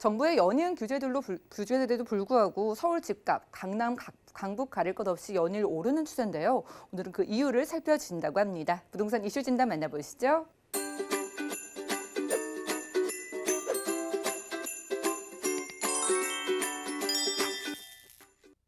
정부의 연이은 규제에도 불구하고 서울 집값, 강남, 강북 가릴 것 없이 연일 오르는 추세인데요. 오늘은 그 이유를 살펴준다고 합니다. 부동산 이슈 진단 만나보시죠.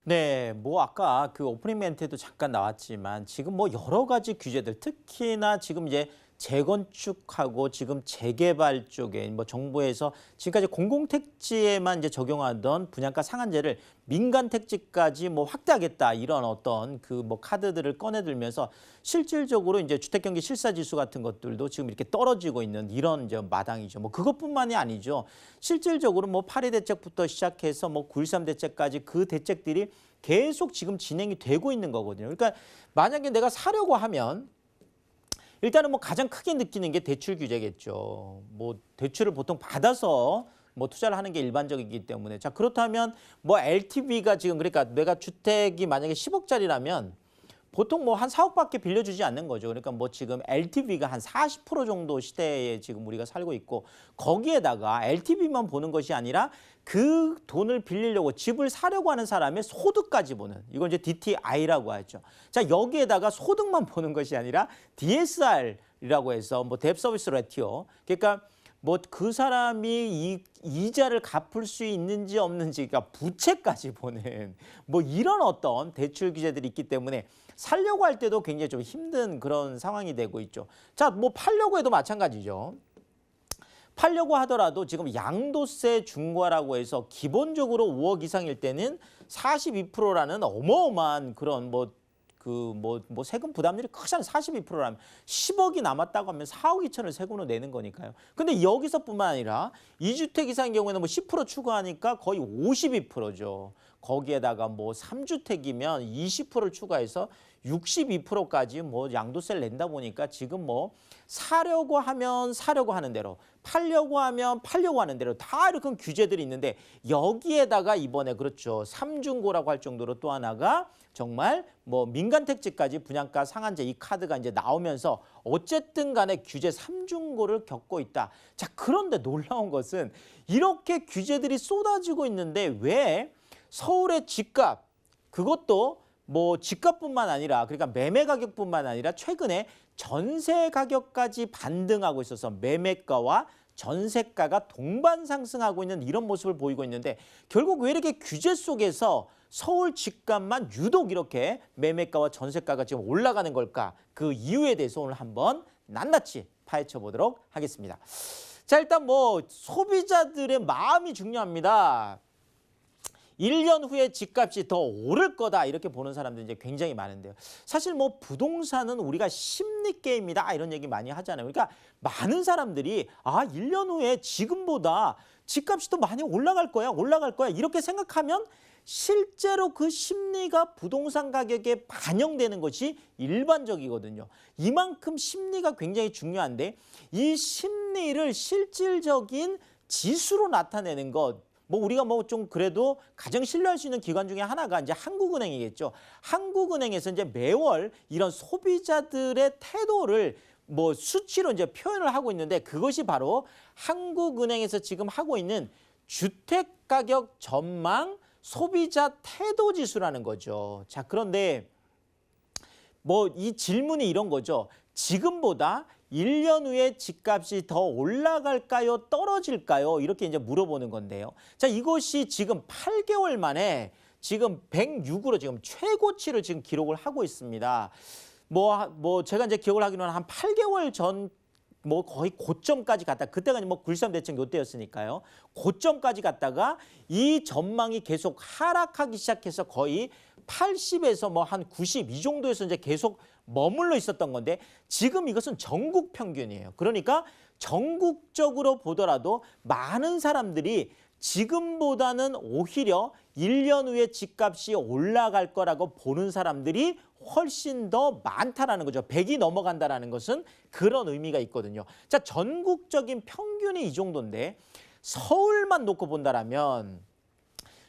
네, 뭐 아까 그 오프닝 멘트에도 잠깐 나왔지만 지금 뭐 여러 가지 규제들, 특히나 지금 이제 재건축하고 지금 재개발 쪽에 뭐 정부에서 지금까지 공공택지에만 이제 적용하던 분양가 상한제를 민간 택지까지 뭐 확대하겠다, 이런 어떤 그 뭐 카드들을 꺼내들면서 실질적으로 이제 주택경기 실사지수 같은 것들도 지금 이렇게 떨어지고 있는 이런 이제 마당이죠. 뭐 그것뿐만이 아니죠. 실질적으로 뭐 8.2 대책부터 시작해서 뭐 9.13 대책까지 그 대책들이 계속 지금 진행이 되고 있는 거거든요. 그러니까 만약에 내가 사려고 하면 일단은 뭐 가장 크게 느끼는 게 대출 규제겠죠. 뭐 대출을 보통 받아서 뭐 투자를 하는 게 일반적이기 때문에, 자 그렇다면 뭐 LTV가 지금, 그러니까 내가 주택이 만약에 10억짜리라면 보통 뭐 한 4억밖에 빌려주지 않는 거죠. 그러니까 뭐 지금 LTV가 한 40% 정도 시대에 지금 우리가 살고 있고, 거기에다가 LTV만 보는 것이 아니라 그 돈을 빌리려고 집을 사려고 하는 사람의 소득까지 보는, 이건 이제 DTI라고 하죠. 자, 여기에다가 소득만 보는 것이 아니라 DSR이라고 해서 뭐 뎁 서비스 레티오, 그러니까 뭐 그 사람이 이자를 갚을 수 있는지 없는지, 그러니까 부채까지 보는 뭐 이런 어떤 대출 규제들이 있기 때문에 살려고 할 때도 굉장히 좀 힘든 그런 상황이 되고 있죠. 자, 뭐 팔려고 해도 마찬가지죠. 팔려고 하더라도 지금 양도세 중과라고 해서 기본적으로 5억 이상일 때는 42%라는 어마어마한 그런 뭐 세금 부담률이 크잖아요. 42%라면 10억이 남았다고 하면 4억 2천을 세금으로 내는 거니까요. 근데 여기서뿐만 아니라 2주택 이상의 경우에는 뭐 10% 추가하니까 거의 52%죠. 거기에다가 뭐 3주택이면 20%를 추가해서 62%까지 뭐 양도세를 낸다 보니까 지금 뭐 사려고 하면 사려고 하는 대로, 팔려고 하면 팔려고 하는 대로 다 이렇게 규제들이 있는데, 여기에다가 이번에 그렇죠, 삼중고라고 할 정도로 또 하나가 정말 뭐 민간 택지까지 분양가 상한제 이 카드가 이제 나오면서 어쨌든 간에 규제 삼중고를 겪고 있다. 자, 그런데 놀라운 것은 이렇게 규제들이 쏟아지고 있는데 왜 서울의 집값, 그것도 뭐 집값뿐만 아니라, 그러니까 매매 가격뿐만 아니라 최근에 전세 가격까지 반등하고 있어서 매매가와 전세가가 동반 상승하고 있는 이런 모습을 보이고 있는데, 결국 왜 이렇게 규제 속에서 서울 집값만 유독 이렇게 매매가와 전세가가 지금 올라가는 걸까? 그 이유에 대해서 오늘 한번 낱낱이 파헤쳐 보도록 하겠습니다. 자, 일단 뭐 소비자들의 마음이 중요합니다. 1년 후에 집값이 더 오를 거다, 이렇게 보는 사람들이 이제 굉장히 많은데요. 사실 뭐 부동산은 우리가 심리 게임이다, 이런 얘기 많이 하잖아요. 그러니까 많은 사람들이 1년 후에 지금보다 집값이 더 많이 올라갈 거야 이렇게 생각하면 실제로 그 심리가 부동산 가격에 반영되는 것이 일반적이거든요. 이만큼 심리가 굉장히 중요한데, 이 심리를 실질적인 지수로 나타내는 것, 뭐 우리가 뭐 좀 그래도 가장 신뢰할 수 있는 기관 중에 하나가 이제 한국은행이겠죠. 한국은행에서 이제 매월 이런 소비자들의 태도를 뭐 수치로 이제 표현을 하고 있는데, 그것이 바로 한국은행에서 지금 하고 있는 주택가격 전망 소비자 태도 지수라는 거죠. 자, 그런데 뭐 이 질문이 이런 거죠. 지금보다 1년 후에 집값이 더 올라갈까요? 떨어질까요? 이렇게 이제 물어보는 건데요. 자, 이것이 지금 8개월 만에 지금 106으로 지금 최고치를 지금 기록을 하고 있습니다. 뭐 제가 이제 기억을 하기로는 한 8개월 전 뭐 거의 고점까지 갔다. 그때가 뭐 9.13 대책 요때였으니까요. 고점까지 갔다가 이 전망이 계속 하락하기 시작해서 거의 80에서 뭐 한 90 이 정도에서 이제 계속 머물러 있었던 건데, 지금 이것은 전국 평균이에요. 그러니까 전국적으로 보더라도 많은 사람들이 지금보다는 오히려 1년 후에 집값이 올라갈 거라고 보는 사람들이 훨씬 더 많다라는 거죠. 100이 넘어간다라는 것은 그런 의미가 있거든요. 자, 전국적인 평균이 이 정도인데 서울만 놓고 본다라면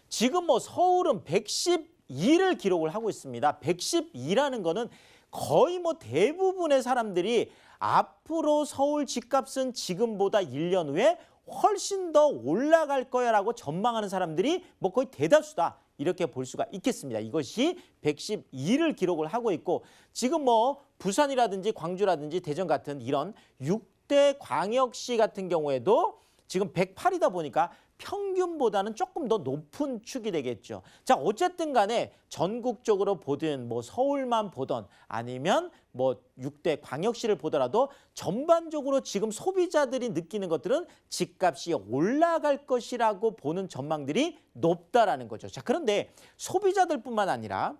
지금 뭐 서울은 112를 기록을 하고 있습니다. 112라는 거는 거의 뭐 대부분의 사람들이 앞으로 서울 집값은 지금보다 1년 후에 훨씬 더 올라갈 거야라고 전망하는 사람들이 뭐 거의 대다수다. 이렇게 볼 수가 있겠습니다. 이것이 112를 기록을 하고 있고 지금 뭐 부산이라든지 광주라든지 대전 같은 이런 6대 광역시 같은 경우에도 지금 108이다 보니까 평균보다는 조금 더 높은 축이 되겠죠. 자, 어쨌든 간에 전국적으로 보든 뭐 서울만 보던 아니면 뭐 6대 광역시를 보더라도 전반적으로 지금 소비자들이 느끼는 것들은 집값이 올라갈 것이라고 보는 전망들이 높다라는 거죠. 자, 그런데 소비자들뿐만 아니라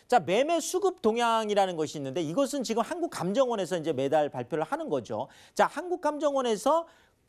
자, 매매 수급 동향이라는 것이 있는데 이것은 지금 한국감정원에서 이제 매달 발표를 하는 거죠. 자, 한국감정원에서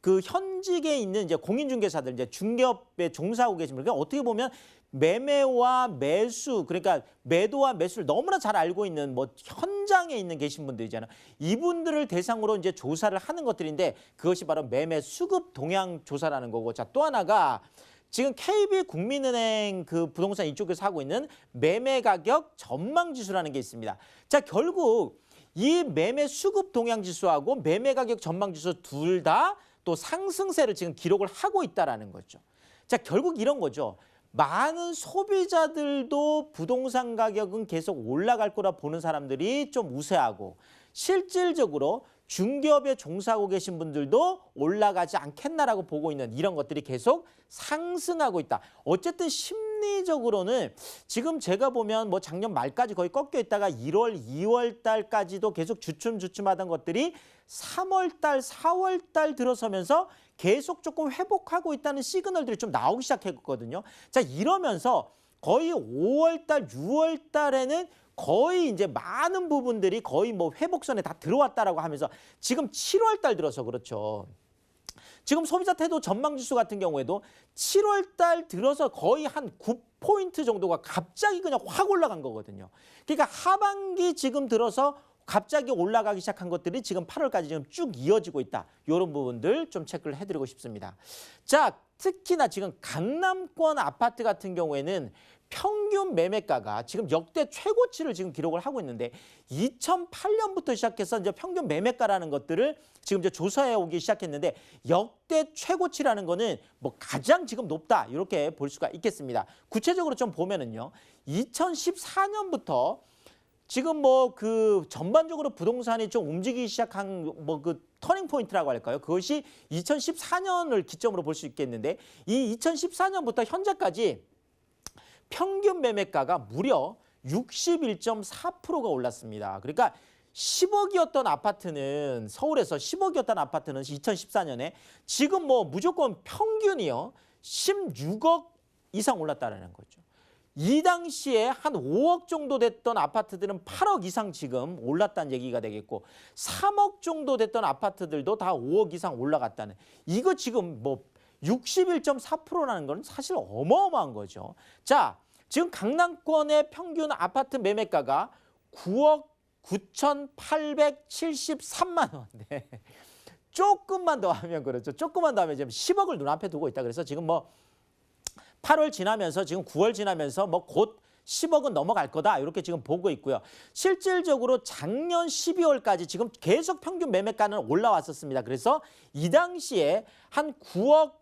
그 현직에 있는 이제 공인중개사들, 이제 중개업에 종사하고 계신 분들, 어떻게 보면 매매와 매수, 그러니까 매도와 매수를 너무나 잘 알고 있는 뭐 현장에 있는 계신 분들이잖아요. 이분들을 대상으로 이제 조사를 하는 것들인데 그것이 바로 매매 수급 동향 조사라는 거고, 자, 또 하나가 지금 KB국민은행 그 부동산 이쪽에서 하고 있는 매매 가격 전망 지수라는 게 있습니다. 자, 결국 이 매매 수급 동향 지수하고 매매 가격 전망 지수 둘 다 또 상승세를 지금 기록을 하고 있다라는 거죠. 자, 결국 이런 거죠. 많은 소비자들도 부동산 가격은 계속 올라갈 거라 보는 사람들이 좀 우세하고 실질적으로 중개업에 종사하고 계신 분들도 올라가지 않겠나라고 보고 있는 이런 것들이 계속 상승하고 있다. 어쨌든 심리적으로는 지금 제가 보면 뭐 작년 말까지 거의 꺾여 있다가 1월, 2월 달까지도 계속 주춤주춤하던 것들이 3월 달, 4월 달 들어서면서 계속 조금 회복하고 있다는 시그널들이 좀 나오기 시작했거든요. 자, 이러면서 거의 5월 달, 6월 달에는 거의 이제 많은 부분들이 거의 뭐 회복선에 다 들어왔다라고 하면서 지금 7월 달 들어서 그렇죠. 지금 소비자 태도 전망지수 같은 경우에도 7월 달 들어서 거의 한 9포인트 정도가 갑자기 그냥 확 올라간 거거든요. 그러니까 하반기 지금 들어서 갑자기 올라가기 시작한 것들이 지금 8월까지 지금 쭉 이어지고 있다. 이런 부분들 좀 체크를 해드리고 싶습니다. 자, 특히나 지금 강남권 아파트 같은 경우에는 평균 매매가가 지금 역대 최고치를 지금 기록을 하고 있는데 2008년부터 시작해서 이제 평균 매매가라는 것들을 지금 이제 조사해 오기 시작했는데 역대 최고치라는 거는 뭐 가장 지금 높다 이렇게 볼 수가 있겠습니다. 구체적으로 좀 보면은요, 2014년부터 지금 뭐 그 전반적으로 부동산이 좀 움직이기 시작한 뭐 그 터닝 포인트라고 할까요? 그것이 2014년을 기점으로 볼 수 있겠는데 이 2014년부터 현재까지 평균 매매가가 무려 61.4%가 올랐습니다. 그러니까 10억이었던 아파트는 서울에서 10억이었던 아파트는 2014년에 지금 뭐 무조건 평균이요 16억 이상 올랐다는 거죠. 이 당시에 한 5억 정도 됐던 아파트들은 8억 이상 지금 올랐다는 얘기가 되겠고 3억 정도 됐던 아파트들도 다 5억 이상 올라갔다는 이거 지금 뭐 61.4%라는 건 사실 어마어마한 거죠. 자, 지금 강남권의 평균 아파트 매매가가 9억 9,873만 원. 네. 조금만 더 하면 그렇죠. 조금만 더 하면 지금 10억을 눈앞에 두고 있다. 그래서 지금 뭐 8월 지나면서 지금 9월 지나면서 뭐 곧 10억은 넘어갈 거다 이렇게 지금 보고 있고요. 실질적으로 작년 12월까지 지금 계속 평균 매매가는 올라왔었습니다. 그래서 이 당시에 한 9억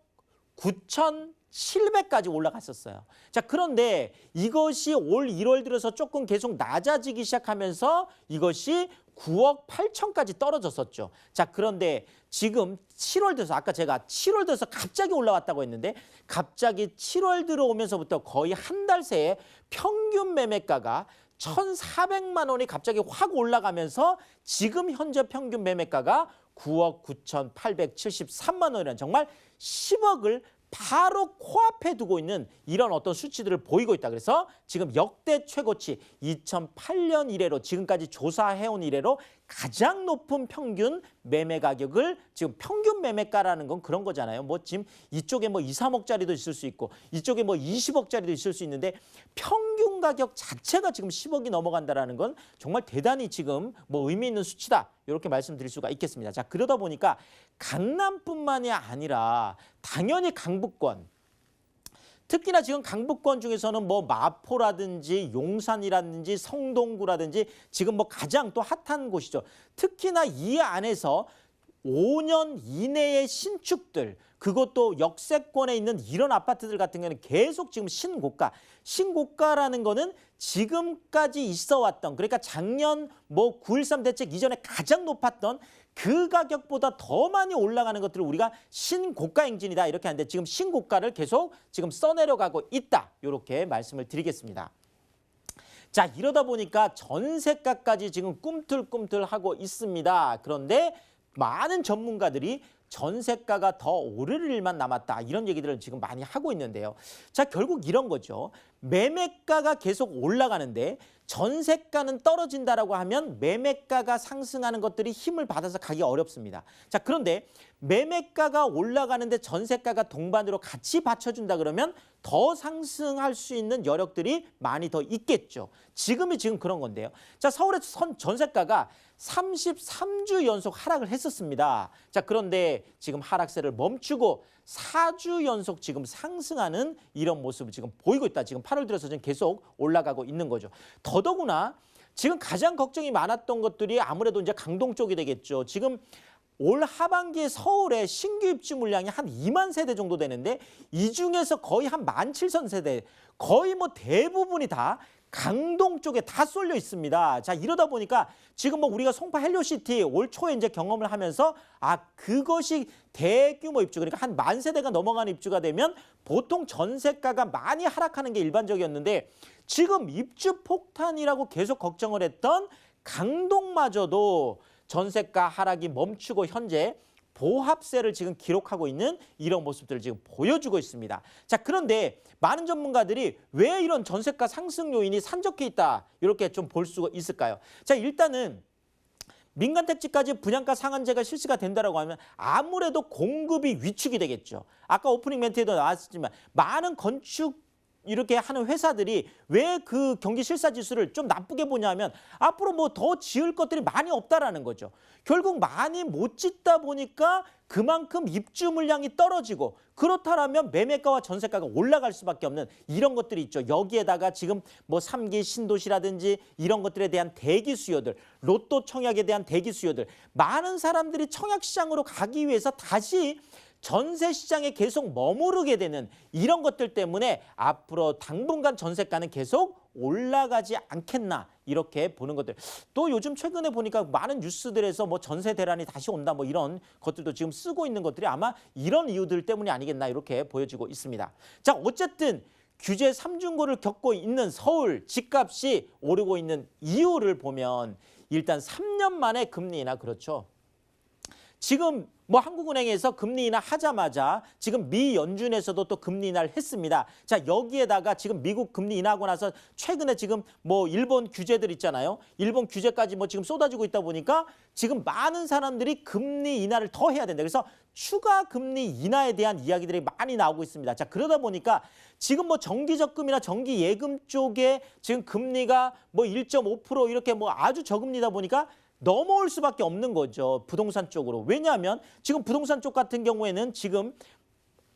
9,700까지 올라갔었어요. 자, 그런데 이것이 올 1월 들어서 조금 계속 낮아지기 시작하면서 이것이 9억 8천까지 떨어졌었죠. 자, 그런데 지금 7월 들어서 아까 제가 7월 들어서 갑자기 올라왔다고 했는데 갑자기 7월 들어오면서부터 거의 한 달 새에 평균 매매가가 1,400만 원이 갑자기 확 올라가면서 지금 현재 평균 매매가가 9억 9,873만 원이라는 정말 10억을 바로 코앞에 두고 있는 이런 어떤 수치들을 보이고 있다. 그래서 지금 역대 최고치 2008년 이래로 지금까지 조사해온 이래로 가장 높은 평균 매매 가격을 지금 평균 매매가라는 건 그런 거잖아요. 뭐 지금 이쪽에 뭐 2, 3억짜리도 있을 수 있고 이쪽에 뭐 20억짜리도 있을 수 있는데 평균 가격 자체가 지금 10억이 넘어간다라는 건 정말 대단히 지금 뭐 의미 있는 수치다. 이렇게 말씀드릴 수가 있겠습니다. 자, 그러다 보니까 강남뿐만이 아니라 당연히 강북권, 특히나 지금 강북권 중에서는 뭐 마포라든지 용산이라든지 성동구라든지 지금 뭐 가장 또 핫한 곳이죠. 특히나 이 안에서 5년 이내의 신축들, 그것도 역세권에 있는 이런 아파트들 같은 경우는 계속 지금 신고가라는 거는 지금까지 있어 왔던, 그러니까 작년 뭐 9.13 대책 이전에 가장 높았던 그 가격보다 더 많이 올라가는 것들을 우리가 신고가 행진이다 이렇게 하는데, 지금 신고가를 계속 지금 써내려가고 있다, 이렇게 말씀을 드리겠습니다. 자, 이러다 보니까 전세가까지 지금 꿈틀꿈틀하고 있습니다. 그런데 많은 전문가들이 전세가가 더 오를 일만 남았다, 이런 얘기들을 지금 많이 하고 있는데요. 자, 결국 이런 거죠. 매매가가 계속 올라가는데 전세가는 떨어진다라고 하면 매매가가 상승하는 것들이 힘을 받아서 가기 어렵습니다. 자, 그런데 매매가가 올라가는데 전세가가 동반으로 같이 받쳐준다 그러면 더 상승할 수 있는 여력들이 많이 더 있겠죠. 지금 그런 건데요. 자, 서울의 전세가가 33주 연속 하락을 했었습니다. 자, 그런데 지금 하락세를 멈추고 4주 연속 지금 상승하는 이런 모습을 지금 보이고 있다. 지금 8월 들어서 지금 계속 올라가고 있는 거죠. 더더구나 지금 가장 걱정이 많았던 것들이 아무래도 이제 강동 쪽이 되겠죠. 지금 올 하반기에 서울의 신규 입주 물량이 한 2만 세대 정도 되는데, 이 중에서 거의 한 17,000세대, 거의 뭐 대부분이 다 강동 쪽에 다 쏠려 있습니다. 자, 이러다 보니까 지금 뭐 우리가 송파 헬로시티 올 초에 이제 경험을 하면서 그것이 대규모 입주, 그러니까 한 10,000세대가 넘어가는 입주가 되면 보통 전세가가 많이 하락하는 게 일반적이었는데, 지금 입주 폭탄이라고 계속 걱정을 했던 강동마저도 전세가 하락이 멈추고 현재 보합세를 지금 기록하고 있는 이런 모습들을 지금 보여주고 있습니다. 자, 그런데 많은 전문가들이 왜 이런 전세가 상승 요인이 산적해 있다, 이렇게 좀 볼 수가 있을까요? 자, 일단은 민간 택지까지 분양가 상한제가 실시가 된다라고 하면 아무래도 공급이 위축이 되겠죠. 아까 오프닝 멘트에도 나왔지만 많은 건축 이렇게 하는 회사들이 왜 그 경기 실사 지수를 좀 나쁘게 보냐면 앞으로 뭐 더 지을 것들이 많이 없다라는 거죠. 결국 많이 못 짓다 보니까 그만큼 입주 물량이 떨어지고, 그렇다면 매매가와 전세가가 올라갈 수밖에 없는 이런 것들이 있죠. 여기에다가 지금 뭐 3기 신도시라든지 이런 것들에 대한 대기 수요들, 로또 청약에 대한 대기 수요들, 많은 사람들이 청약 시장으로 가기 위해서 다시 전세 시장에 계속 머무르게 되는 이런 것들 때문에 앞으로 당분간 전세가는 계속 올라가지 않겠나, 이렇게 보는 것들. 또 요즘 최근에 보니까 많은 뉴스들에서 뭐 전세 대란이 다시 온다, 뭐 이런 것들도 지금 쓰고 있는 것들이 아마 이런 이유들 때문이 아니겠나, 이렇게 보여지고 있습니다. 자, 어쨌든 규제 3중고를 겪고 있는 서울, 집값이 오르고 있는 이유를 보면 일단 3년 만에 금리 인하, 그렇죠. 지금 뭐 한국은행에서 금리 인하 하자마자 지금 미 연준에서도 또 금리 인하를 했습니다. 자, 여기에다가 지금 미국 금리 인하하고 나서 최근에 지금 뭐 일본 규제들 있잖아요. 일본 규제까지 뭐 지금 쏟아지고 있다 보니까 지금 많은 사람들이 금리 인하를 더 해야 된다. 그래서 추가 금리 인하에 대한 이야기들이 많이 나오고 있습니다. 자, 그러다 보니까 지금 뭐 정기적금이나 정기예금 쪽에 지금 금리가 뭐 1.5% 이렇게 뭐 아주 저금리다 보니까 넘어올 수밖에 없는 거죠. 부동산 쪽으로. 왜냐하면 지금 부동산 쪽 같은 경우에는 지금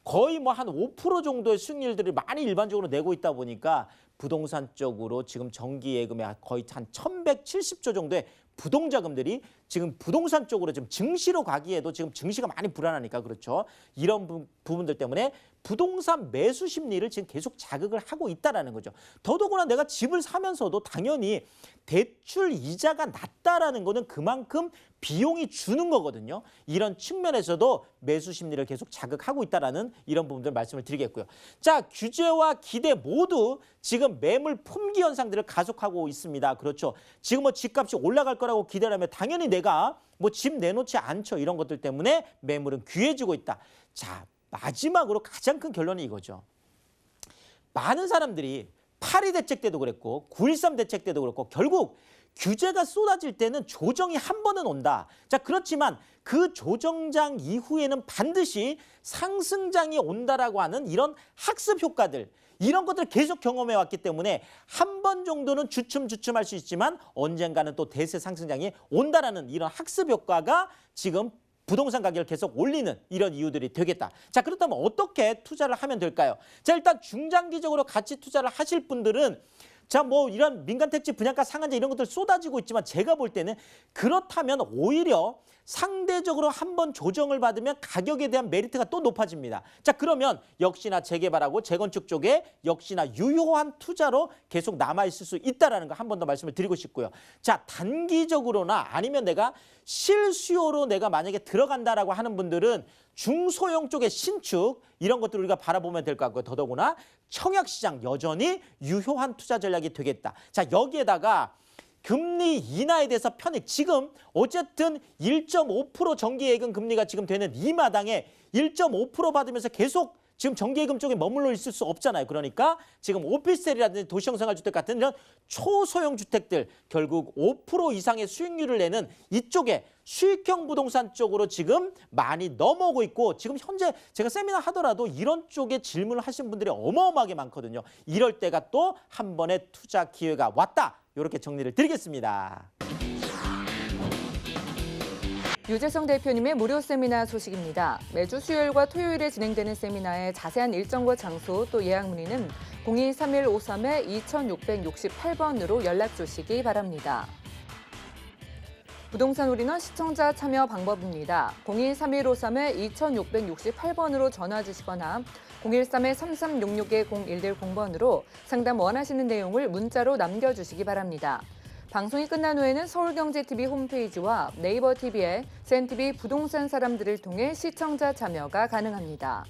거의 뭐 한 5% 정도의 수익률들을 많이 일반적으로 내고 있다 보니까 부동산 쪽으로 지금 정기예금에 거의 한 1,170조 정도의 부동자금들이 지금 부동산 쪽으로 지금 증시로 가기에도 지금 증시가 많이 불안하니까, 그렇죠. 이런 부분들 때문에 부동산 매수 심리를 지금 계속 자극을 하고 있다라는 거죠. 더더구나 내가 집을 사면서도 당연히 대출 이자가 낮다라는 거는 그만큼 비용이 주는 거거든요. 이런 측면에서도 매수 심리를 계속 자극하고 있다라는 이런 부분들 말씀을 드리겠고요. 자, 규제와 기대 모두 지금 매물 품귀 현상들을 가속하고 있습니다. 그렇죠. 지금 뭐 집값이 올라갈 거라고 기대를 하면 당연히 내가 뭐 집 내놓지 않죠. 이런 것들 때문에 매물은 귀해지고 있다. 자, 마지막으로 가장 큰 결론이 이거죠. 많은 사람들이 8.2 대책 때도 그랬고 9.13 대책 때도 그렇고 결국 규제가 쏟아질 때는 조정이 한 번은 온다. 자, 그렇지만 그 조정장 이후에는 반드시 상승장이 온다라고 하는 이런 학습 효과들, 이런 것들을 계속 경험해 왔기 때문에 한 번 정도는 주춤주춤할 수 있지만 언젠가는 또 대세 상승장이 온다라는 이런 학습 효과가 지금 부동산 가격을 계속 올리는 이런 이유들이 되겠다. 자, 그렇다면 어떻게 투자를 하면 될까요? 자, 일단 중장기적으로 가치 투자를 하실 분들은 자, 뭐 이런 민간 택지 분양가 상한제 이런 것들 쏟아지고 있지만 제가 볼 때는 그렇다면 오히려 상대적으로 한번 조정을 받으면 가격에 대한 메리트가 또 높아집니다. 자, 그러면 역시나 재개발하고 재건축 쪽에 역시나 유효한 투자로 계속 남아있을 수 있다는 거 한 번 더 말씀을 드리고 싶고요. 자, 단기적으로나 아니면 내가 실수요로 내가 만약에 들어간다라고 하는 분들은 중소형 쪽의 신축 이런 것들을 우리가 바라보면 될 것 같고요. 더더구나 청약시장 여전히 유효한 투자 전략이 되겠다. 자, 여기에다가 금리 인하에 대해서 편익 지금 어쨌든 1.5% 정기예금 금리가 지금 되는 이 마당에 1.5% 받으면서 계속 지금 정기예금 쪽에 머물러 있을 수 없잖아요. 그러니까 지금 오피스텔이라든지 도시형생활주택 같은 이런 초소형 주택들 결국 5% 이상의 수익률을 내는 이쪽에 수익형 부동산 쪽으로 지금 많이 넘어오고 있고 지금 현재 제가 세미나 하더라도 이런 쪽에 질문을 하신 분들이 어마어마하게 많거든요. 이럴 때가 또 한 번의 투자 기회가 왔다. 이렇게 정리를 드리겠습니다. 유재성 대표님의 무료 세미나 소식입니다. 매주 수요일과 토요일에 진행되는 세미나의 자세한 일정과 장소 또 예약 문의는 023153-2668번으로 연락 주시기 바랍니다. 부동산 올인원 시청자 참여 방법입니다. 023153-2668번으로 전화 주시거나 013-3366-0110번으로 상담 원하시는 내용을 문자로 남겨주시기 바랍니다. 방송이 끝난 후에는 서울경제TV 홈페이지와 네이버 TV에 CNTV 부동산 사람들을 통해 시청자 참여가 가능합니다.